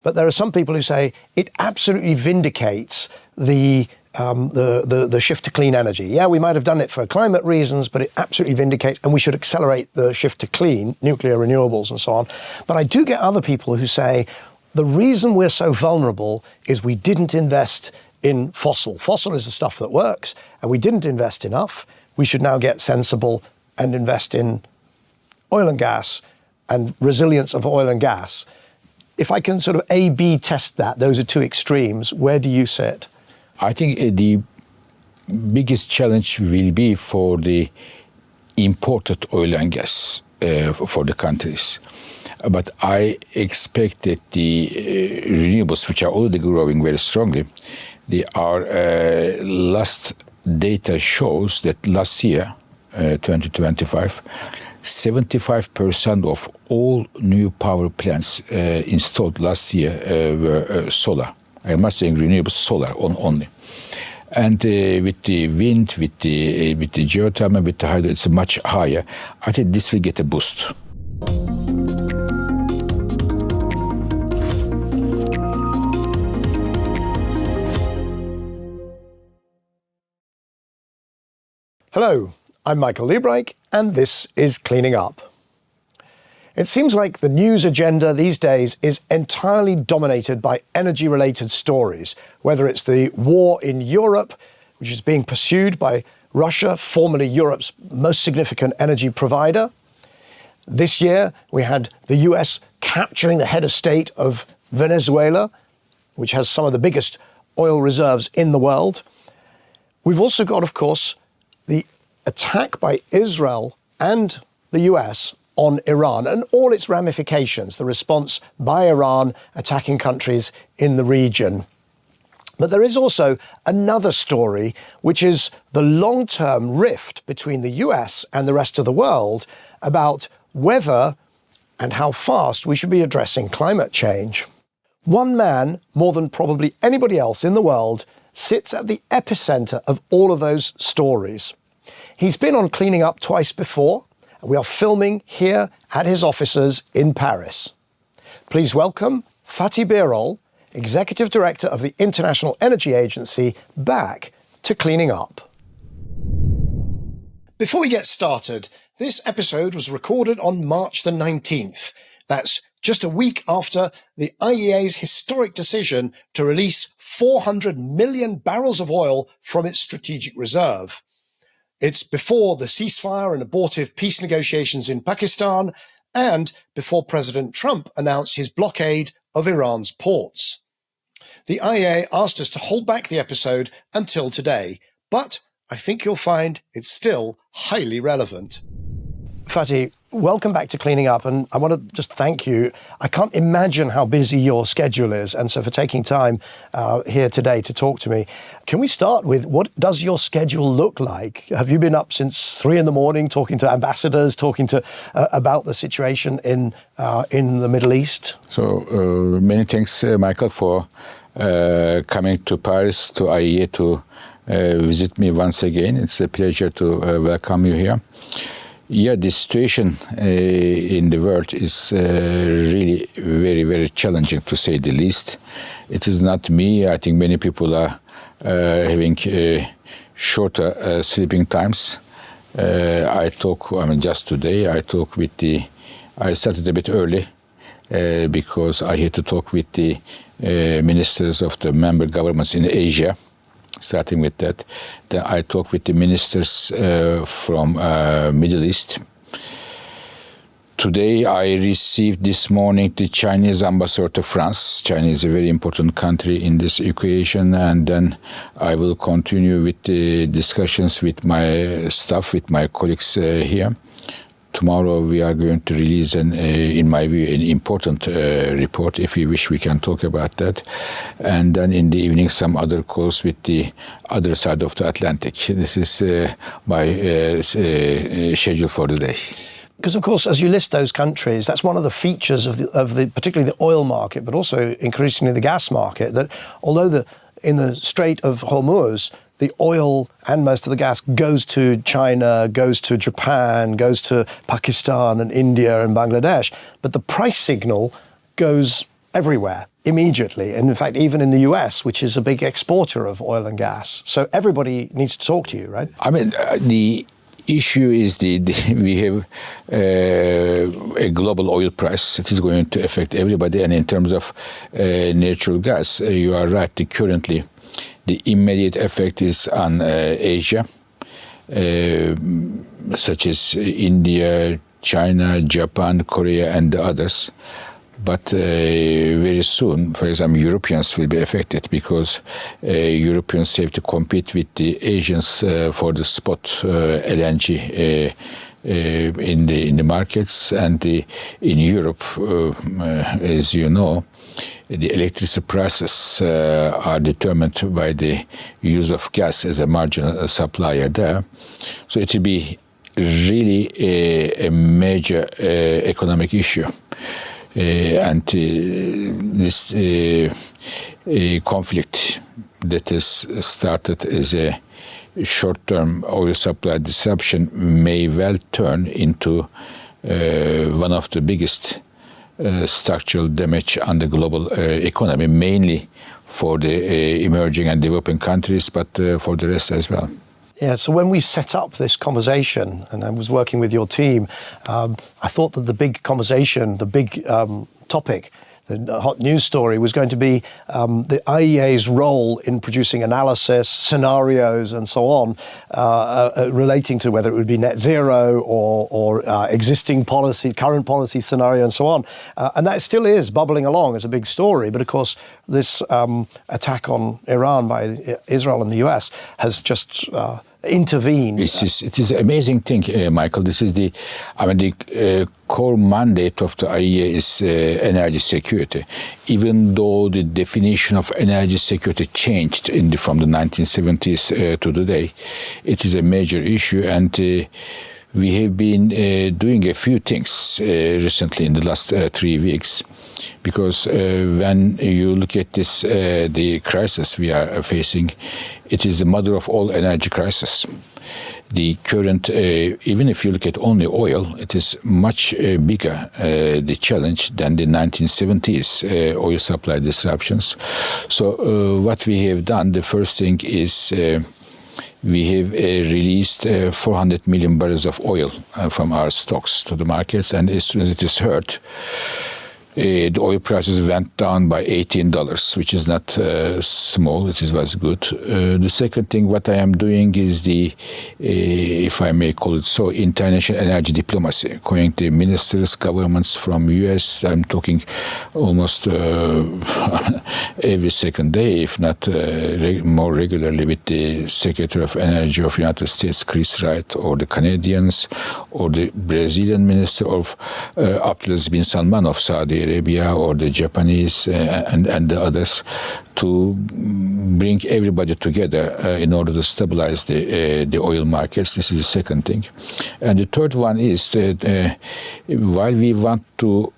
But there are some people who say it absolutely vindicates the shift to clean energy. Yeah, we might have done it for climate reasons, but it absolutely vindicates, and we should accelerate the shift to clean, nuclear, renewables and so on. But I do get other people who say the reason we're so vulnerable is we didn't invest in fossil. Fossil is the stuff that works, and we didn't invest enough. We should now get sensible and invest in oil and gas and resilience of oil and gas. If I can sort of A/B test that, those are two extremes, where do you sit? I think the biggest challenge will be for the imported oil and gas for the countries. But I expect that the renewables, which are already growing very strongly, our last data shows that last year, 2025, 75% of all new power plants installed last year were solar. I must say renewables solar only. And with the wind, with the geothermal, with the hydro, it's much higher. I think this will get a boost. Hello, I'm Michael Liebreich, and this is Cleaning Up. It seems like the news agenda these days is entirely dominated by energy-related stories, whether it's the war in Europe, which is being pursued by Russia, formerly Europe's most significant energy provider. This year, we had the US capturing the head of state of Venezuela, which has some of the biggest oil reserves in the world. We've also got, of course, the attack by Israel and the US on Iran and all its ramifications, the response by Iran attacking countries in the region. But there is also another story, which is the long-term rift between the US and the rest of the world about whether and how fast we should be addressing climate change. One man, more than probably anybody else in the world, sits at the epicenter of all of those stories. He's been on Cleaning Up twice before, and we are filming here at his offices in Paris. Please welcome Fatih Birol, Executive Director of the International Energy Agency, back to Cleaning Up. Before we get started, this episode was recorded on March the 19th. That's just a week after the IEA's historic decision to release 400 million barrels of oil from its strategic reserve. It's before the ceasefire and abortive peace negotiations in Pakistan and before President Trump announced his blockade of Iran's ports. The IEA asked us to hold back the episode until today, but I think you'll find it's still highly relevant. Fatih, welcome back to Cleaning Up, and I want to just thank you. I can't imagine how busy your schedule is, and so for taking time here today to talk to me. Can we start with, what does your schedule look like? Have you been up since 3 a.m. talking to ambassadors, talking to about the situation in the Middle East? So many thanks, Michael, for coming to Paris, to IEA, to visit me once again. It's a pleasure to welcome you here. Yeah, the situation in the world is really very, very challenging, to say the least. It is not me. I think many people are having shorter sleeping times. Just today, I started a bit early because I had to talk with the ministers of the member governments in Asia. Starting with that, then I talked with the ministers from Middle East. Today, I received this morning the Chinese ambassador to France. China is a very important country in this equation, and then I will continue with the discussions with my staff, with my colleagues here. Tomorrow we are going to release, in my view, an important report. If you wish, we can talk about that. And then in the evening, some other calls with the other side of the Atlantic. This is my schedule for the day. Because, of course, as you list those countries, that's one of the features of the particularly the oil market, but also increasingly the gas market, that although in the Strait of Hormuz, the oil and most of the gas goes to China, goes to Japan, goes to Pakistan and India and Bangladesh, but the price signal goes everywhere. immediately. And in fact, even in the US, which is a big exporter of oil and gas. So everybody needs to talk to you, right? I mean, the issue is we have a global oil price. It is going to affect everybody. And in terms of natural gas, you are right. Currently, the immediate effect is on Asia, such as India, China, Japan, Korea, and the others. But very soon, for example, Europeans will be affected because Europeans have to compete with the Asians for the spot LNG in the markets. And in Europe, as you know, the electricity prices are determined by the use of gas as a marginal supplier there. So it will be really a major economic issue. And this conflict that has started as a short-term oil supply disruption may well turn into one of the biggest structural damage on the global economy, mainly for the emerging and developing countries, but for the rest as well. Yeah, so when we set up this conversation, and I was working with your team, I thought that the big conversation, the big topic, the hot news story was going to be the IEA's role in producing analysis, scenarios, and so on, relating to whether it would be net zero or existing policy, current policy scenario, and so on. And that still is bubbling along as a big story. But of course, this attack on Iran by Israel and the US has just intervened. It is an amazing thing, Michael. This is the core mandate of the IEA is energy security. Even though the definition of energy security changed from the 1970s to today, it is a major issue, and we have been doing a few things recently in the last 3 weeks. Because when you look at this, the crisis we are facing, it is the mother of all energy crises. The current, even if you look at only oil, it is much bigger, the challenge, than the 1970s oil supply disruptions. So what we have done, the first thing is we have released 400 million barrels of oil from our stocks to the markets, and as soon as it is heard, the oil prices went down by $18, which is not small. It was good. The second thing, what I am doing is if I may call it so, international energy diplomacy, going to ministers, governments from US. I'm talking almost every second day, if not more regularly, with the Secretary of Energy of United States, Chris Wright, or the Canadians, or the Brazilian Minister of Abdulaziz bin Salman of Saudi Arabia, or the Japanese and the others, to bring everybody together in order to stabilize the oil markets. This is the second thing. And the third one is that while we want to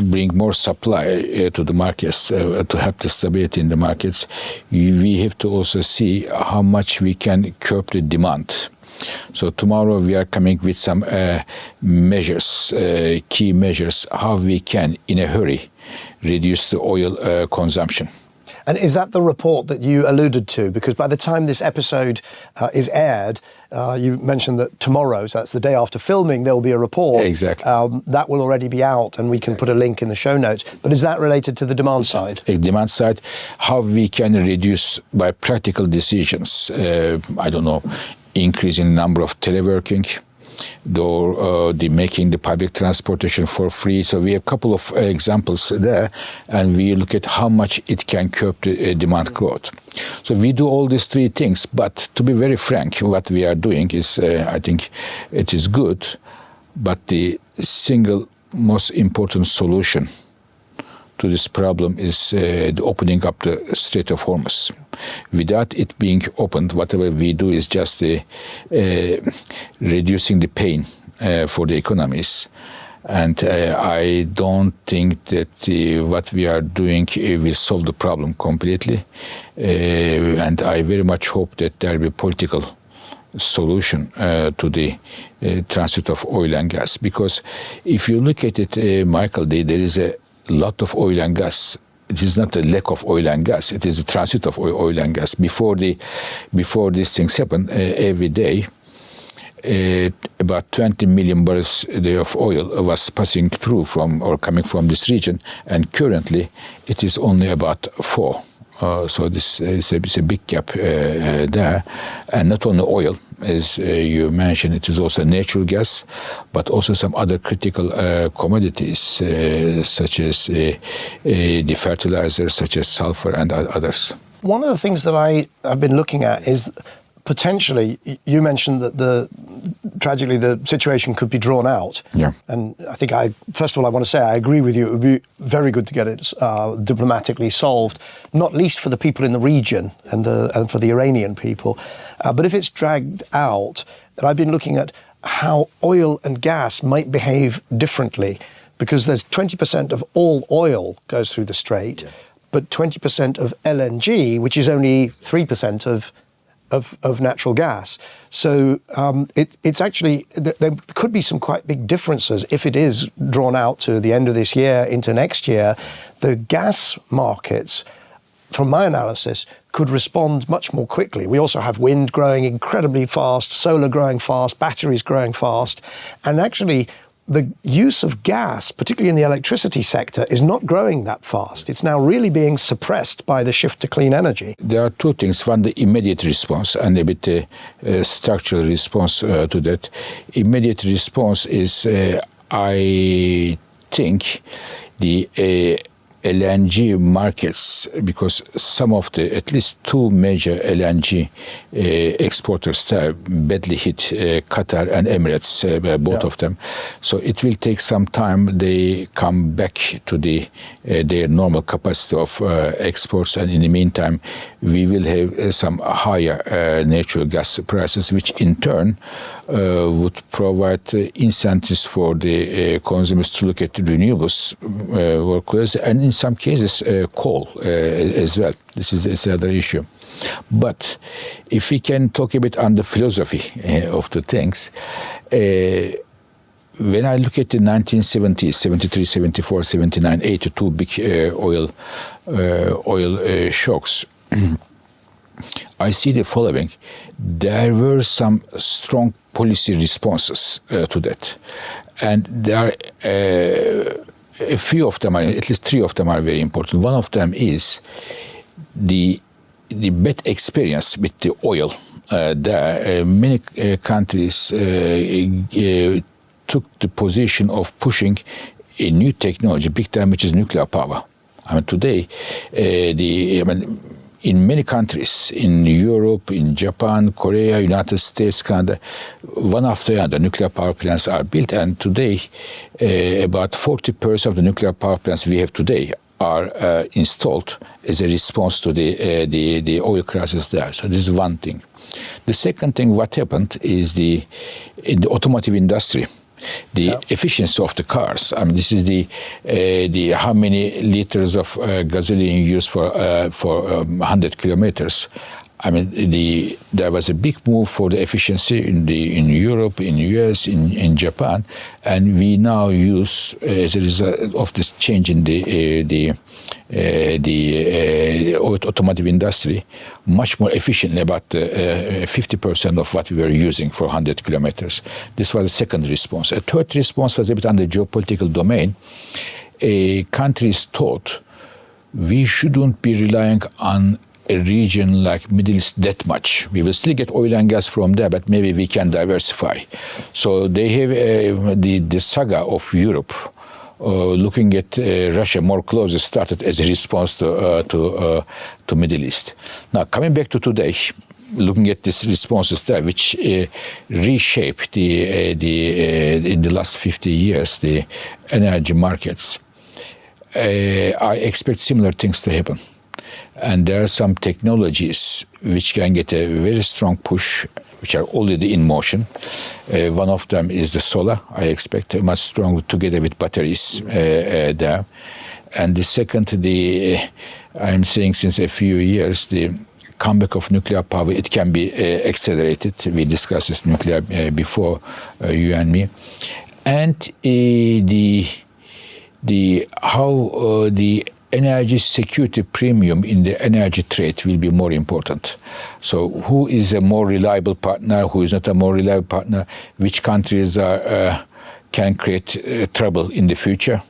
bring more supply to the markets, to help the stability in the markets, we have to also see how much we can curb the demand. So tomorrow we are coming with some measures, key measures, how we can, in a hurry, reduce the oil consumption. And is that the report that you alluded to? Because by the time this episode is aired, you mentioned that tomorrow, so that's the day after filming, there will be a report. Exactly. That will already be out, and we can put a link in the show notes. But is that related to the demand side? Demand side, how we can reduce by practical decisions, I don't know, increasing the number of teleworking, or the making the public transportation for free. So we have a couple of examples there, and we look at how much it can curb the demand growth. So we do all these three things, but to be very frank, what we are doing is, I think it is good, but the single most important solution to this problem is the opening up the Strait of Hormuz. Without it being opened, whatever we do is just reducing the pain for the economies. And I don't think that what we are doing will solve the problem completely. And I very much hope that there will be political solution to the transit of oil and gas. Because if you look at it, Michael, there is a lot of oil and gas it is not a lack of oil and gas. It is the transit of oil and gas. Before these things happen, every day, about 20 million barrels a day of oil was passing through from or coming from this region, and currently it is only about 4. So this is a big gap there. And not only oil, as you mentioned, it is also natural gas, but also some other critical commodities, such as the fertilizers, such as sulfur and others. One of the things that I have been looking at is potentially, you mentioned that tragically the situation could be drawn out. Yeah. And I think first of all, I want to say I agree with you. It would be very good to get it diplomatically solved, not least for the people in the region and for the Iranian people. But if it's dragged out, then I've been looking at how oil and gas might behave differently, because there's 20% of all oil goes through the strait, yeah, but 20% of LNG, which is only 3% of natural gas. So it's actually, there could be some quite big differences if it is drawn out to the end of this year into next year. The gas markets, from my analysis, could respond much more quickly. We also have wind growing incredibly fast, solar growing fast, batteries growing fast, and actually the use of gas, particularly in the electricity sector, is not growing that fast. It's now really being suppressed by the shift to clean energy. There are two things. One, the immediate response, and a bit structural response to that. Immediate response is, I think, the LNG markets, because some of at least 2 major LNG exporters there badly hit Qatar and Emirates, both of them. So it will take some time. They come back to their normal capacity of exports, and in the meantime, we will have some higher natural gas prices, which in turn would provide incentives for the consumers to look at renewables more closely, and in some cases coal as well. This is another issue. But if we can talk a bit on the philosophy of the things, when I look at the 1970s, 73, 74, 79, 82 big oil shocks, I see the following. There were some strong policy responses to that. And there are a few of them, at least 3 of them are very important. One of them is the bad experience with the oil. Many countries took the position of pushing a new technology, big time, which is nuclear power. I mean, today, in many countries, in Europe, in Japan, Korea, United States, Canada, one after the other, nuclear power plants are built. And today, about 40% of the nuclear power plants we have today are installed as a response to the oil crisis there. So this is one thing. The second thing, what happened is in the automotive industry, the efficiency of the cars. I mean, this is the how many liters of gasoline used for 100 kilometers. I mean, there was a big move for the efficiency in Europe, in US, in Japan, and we now use, as a result of this change in the automotive industry, much more efficiently, about 50% of what we were using for 100 kilometers. This was the second response. A third response was a bit on the geopolitical domain. Countries thought we shouldn't be relying on a region like Middle East that much. We will still get oil and gas from there, but maybe we can diversify. So they have the saga of Europe looking at Russia more closely started as a response to Middle East. Now, coming back to today, looking at these responses there, which reshaped in the last 50 years the energy markets, I expect similar things to happen. And there are some technologies which can get a very strong push, which are already in motion. One of them is the solar. I expect much stronger together with batteries there. And the second, I'm saying since a few years, the comeback of nuclear power, it can be accelerated. We discussed this nuclear before, you and me. And how the energy security premium in the energy trade will be more important. So who is a more reliable partner, who is not a more reliable partner, which countries can create trouble in the future,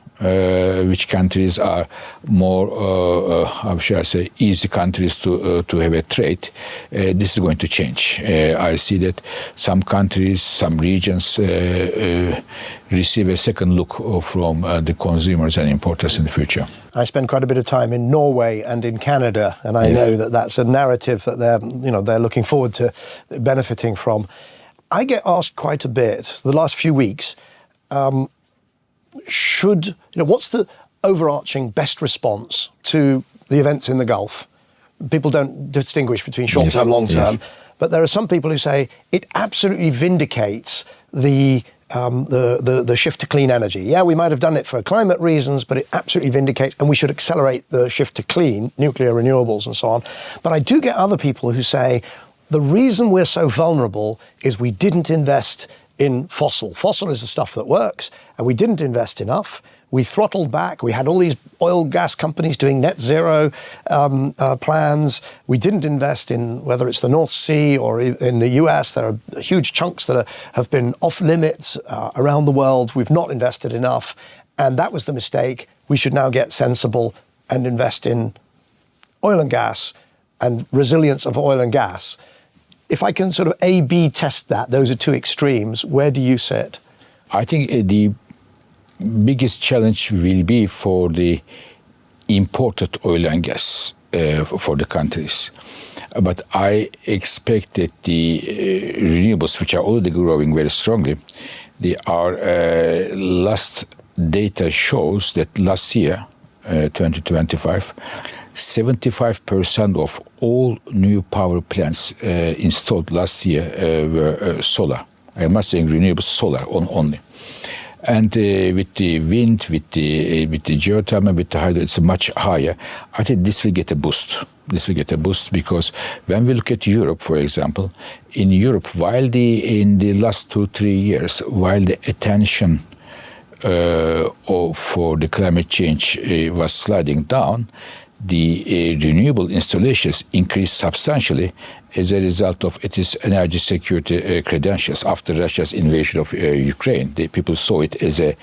which countries are more, how shall I say, easy countries to have a trade. This is going to change. I see that some countries, some regions receive a second look from the consumers and importers in the future. I spend quite a bit of time in Norway and in Canada, and I know that that's a narrative that they're looking forward to benefiting from. I get asked quite a bit the last few weeks. What's the overarching best response to the events in the Gulf? People don't distinguish between short-term, long-term, but there are some people who say it absolutely vindicates the shift to clean energy. Yeah, we might have done it for climate reasons, but it absolutely vindicates, and we should accelerate the shift to clean, nuclear, renewables, and so on. But I do get other people who say the reason we're so vulnerable is we didn't invest in fossil. Fossil is the stuff that works, and we didn't invest enough. We throttled back. We had all these oil gas companies doing net zero plans. We didn't invest in, whether it's the North Sea or in the US, there are huge chunks that have been off limits around the world. We've not invested enough, and that was the mistake. We should now get sensible and invest in oil and gas and resilience of oil and gas. If I can sort of A/B test that, those are two extremes, where do you sit? I think the biggest challenge will be for the imported oil and gas for the countries. But I expect that the renewables, which are already growing very strongly, our last data shows that last year, 2025, 75% of all new power plants installed last year were solar. I must say renewable solar only. And with the wind, with the geothermal, with the hydro, it's much higher. I think this will get a boost. This will get a boost because when we look at Europe, for example, in Europe, in the last 2-3 years, while the attention for the climate change was sliding down, the renewable installations increased substantially as a result of its energy security credentials. After Russia's invasion of Ukraine, the people saw it as a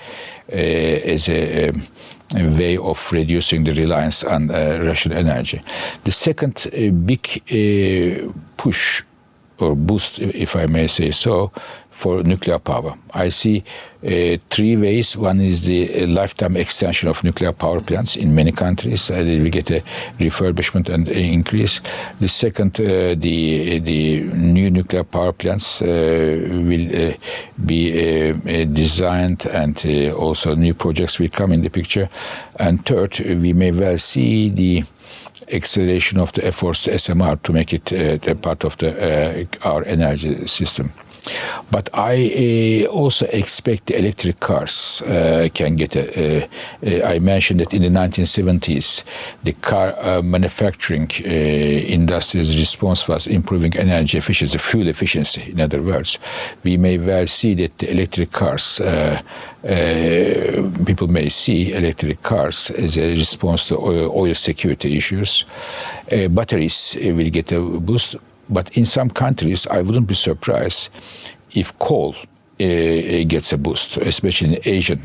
way of reducing the reliance on Russian energy. The second big push or boost, if I may say so, for nuclear power. I see 3 ways. One is the lifetime extension of nuclear power plants in many countries. We get a refurbishment and increase. The second, the new nuclear power plants will be designed, and also new projects will come in the picture. And third, we may well see the acceleration of the efforts to SMR to make it a part of our energy system. But I also expect the electric cars can get I mentioned that in the 1970s, the car manufacturing industry's response was improving energy efficiency, fuel efficiency, in other words. We may well see that the electric cars, people may see electric cars as a response to oil security issues. Batteries will get a boost. But in some countries, I wouldn't be surprised if coal gets a boost, especially in Asian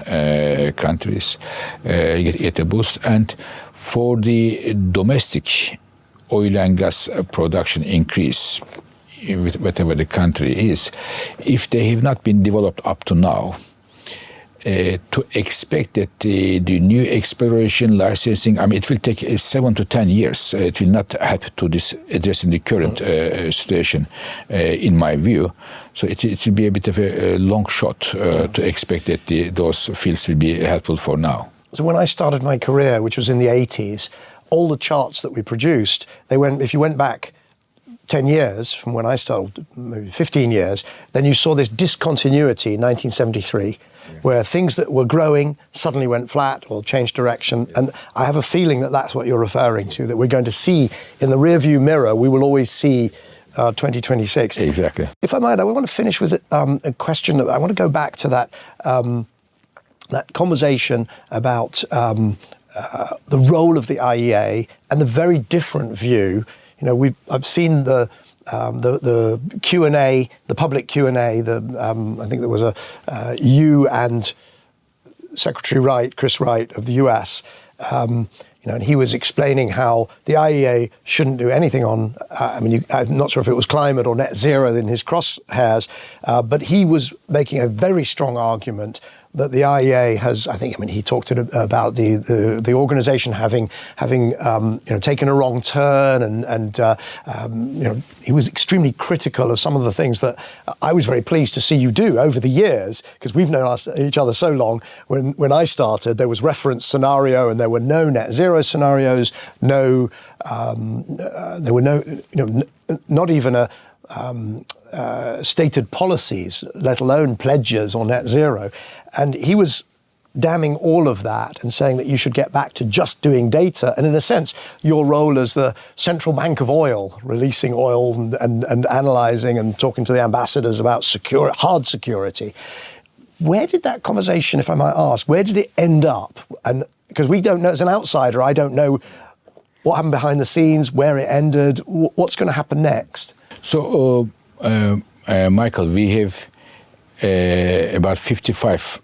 countries, get a boost. And for the domestic oil and gas production increase, whatever the country is, if they have not been developed up to now, to expect that the new exploration licensing, it will take 7 to 10 years. It will not help to addressing the current situation, in my view. So it will be a bit of a long shot to expect that those fields will be helpful for now. So when I started my career, which was in the 80s, all the charts that we produced, if you went back 10 years from when I started, maybe 15 years, then you saw this discontinuity in 1973. Where things that were growing suddenly went flat or changed direction. Yes. And I have a feeling that that's what you're referring to, that we're going to see in the rearview mirror, we will always see 2026. Exactly. If I might, I want to finish with a question. I want to go back to that conversation about the role of the IEA and the very different view. I've seen the Q&A, the public Q&A. I think there was you and Secretary Wright, Chris Wright of the US. And he was explaining how the IEA shouldn't do anything on, I'm not sure if it was climate or net zero in his crosshairs, but he was making a very strong argument that the IEA has, he talked about the organization having taken a wrong turn, and he was extremely critical of some of the things that I was very pleased to see you do over the years, because we've known each other so long. When I started, there was reference scenario, and there were no net zero scenarios, there were not even stated policies, let alone pledges or net zero. And he was damning all of that and saying that you should get back to just doing data. And in a sense, your role as the central bank of oil, releasing oil and analysing and talking to the ambassadors about hard security. Where did that conversation, if I might ask, where did it end up? And because we don't know, as an outsider, I don't know what happened behind the scenes, where it ended, what's going to happen next. So, Michael, we have about 55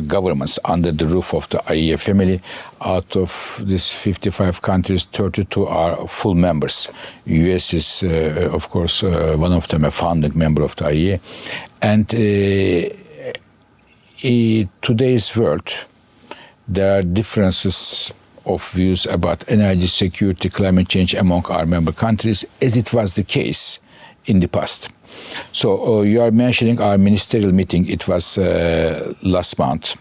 governments under the roof of the IEA family. Out of these 55 countries, 32 are full members. US is, of course, one of them, a founding member of the IEA. And in today's world, there are differences of views about energy security, climate change among our member countries, as it was the case in the past. So you are mentioning our ministerial meeting. It was last month.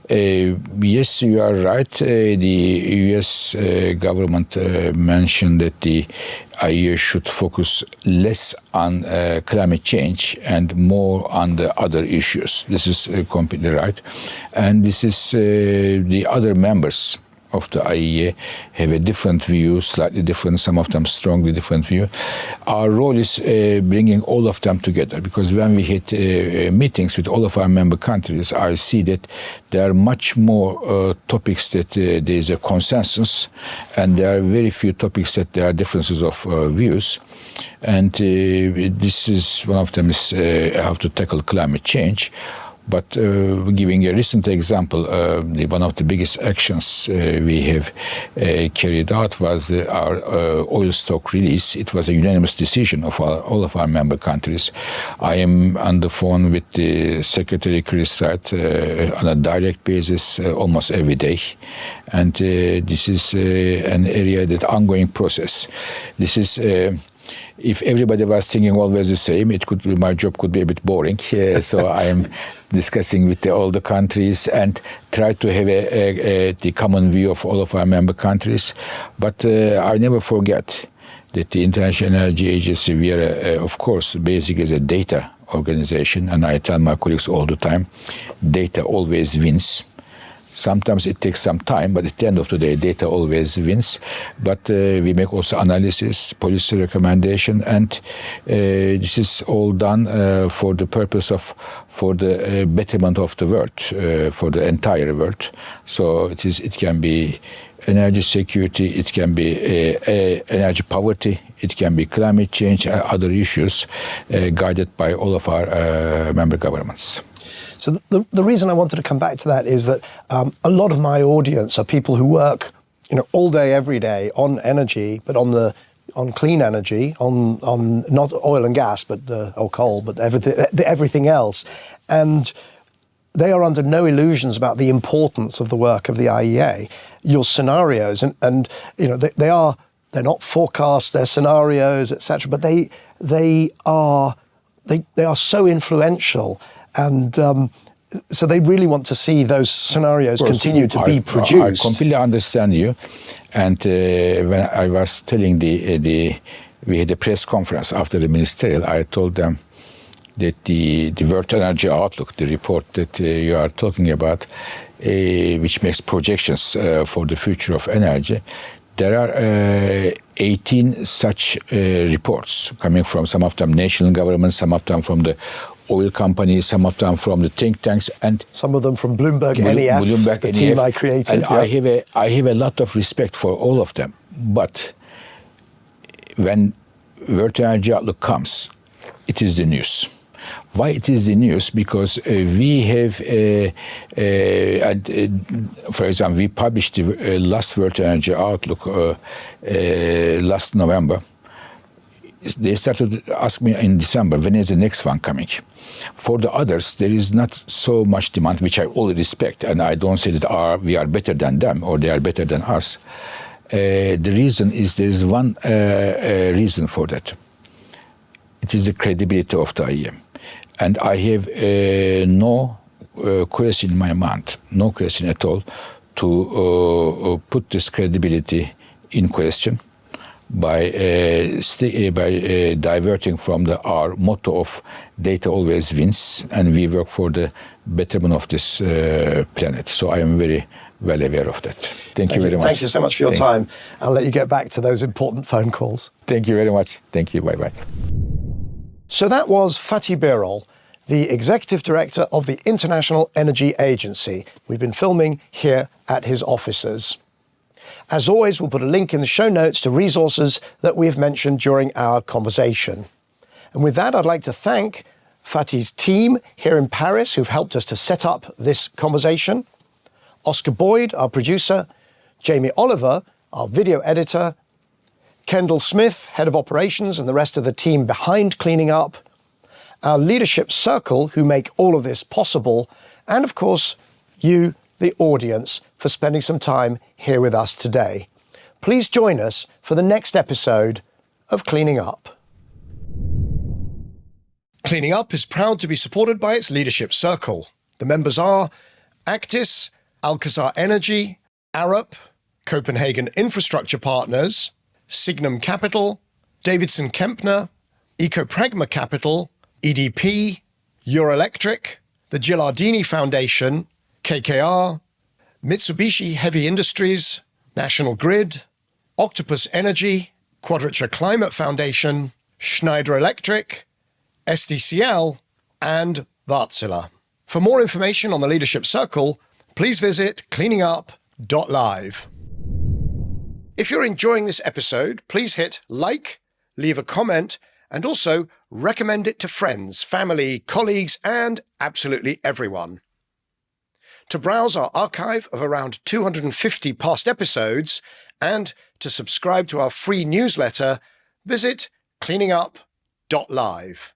Yes, you are right. The US government mentioned that the IEA should focus less on climate change and more on the other issues. This is completely right. And this is the other members of the IEA have a different view, slightly different, some of them strongly different view. Our role is bringing all of them together, because when we had meetings with all of our member countries, I see that there are much more topics that there is a consensus, and there are very few topics that there are differences of views. And this is one of them is how to tackle climate change. But giving a recent example, one of the biggest actions we have carried out was our oil stock release. It was a unanimous decision of all of our member countries. I am on the phone with the Secretary Chris Wright on a direct basis almost every day. And this is an area, that ongoing process. This is if everybody was thinking always the same, my job could be a bit boring. So I am discussing with all the countries and try to have the common view of all of our member countries. But I never forget that the International Energy Agency, we are, of course, basically as a data organization, and I tell my colleagues all the time, data always wins. Sometimes it takes some time, but at the end of the day, data always wins. But we make also analysis, policy recommendation, and this is all done for the purpose of, for the betterment of the world, for the entire world. So it can be energy security, it can be energy poverty, it can be climate change, other issues guided by all of our member governments. So the reason I wanted to come back to that is that a lot of my audience are people who work, all day, every day on energy, but on clean energy, on not oil and gas, but or coal, but everything else, and they are under no illusions about the importance of the work of the IEA. Your scenarios, and they're not forecasts, they're scenarios, etc. But they are so influential. And so they really want to see those scenarios continue to be produced. I completely understand you. And when I was telling we had a press conference after the ministerial, I told them that the World Energy Outlook, the report that you are talking about, which makes projections for the future of energy, there are 18 such reports coming from some of them national governments, some of them from the oil companies, some of them from the think tanks, and some of them from Bloomberg NEF, Bloomberg the NEF, team I created. And yeah. I have a lot of respect for all of them. But when World Energy Outlook comes, it is the news. Why it is the news? Because we have, for example, we published the last World Energy Outlook last November. They started to ask me in December, when is the next one coming? For the others, there is not so much demand, which I all respect, and I don't say that we are better than them or they are better than us. The reason is there is one reason for that. It is the credibility of the IEM. And I have no question in my mind, no question at all, to put this credibility in question by diverting from our motto of data always wins, and we work for the betterment of this planet. So I am very well aware of that. Thank you very much. Thank you so much for your time. I'll let you get back to those important phone calls. Thank you very much. Thank you. Bye-bye. So that was Fatih Birol, the Executive Director of the International Energy Agency. We've been filming here at his offices. As always, we'll put a link in the show notes to resources that we have mentioned during our conversation. And with that, I'd like to thank Fatih's team here in Paris who've helped us to set up this conversation. Oscar Boyd, our producer, Jamie Oliver, our video editor, Kendall Smith, head of operations, and the rest of the team behind Cleaning Up, our leadership circle who make all of this possible, and of course, you, the audience, for spending some time here with us today. Please join us for the next episode of Cleaning Up. Cleaning Up is proud to be supported by its leadership circle. The members are Actis, Alcazar Energy, Arup, Copenhagen Infrastructure Partners, Signum Capital, Davidson Kempner, Ecopragma Capital, EDP, Eurelectric, the Gilardini Foundation, KKR, Mitsubishi Heavy Industries, National Grid, Octopus Energy, Quadrature Climate Foundation, Schneider Electric, SDCL, and Wärtsilä. For more information on the Leadership Circle, please visit cleaningup.live. If you're enjoying this episode, please hit like, leave a comment, and also recommend it to friends, family, colleagues, and absolutely everyone. To browse our archive of around 250 past episodes and to subscribe to our free newsletter, visit cleaningup.live.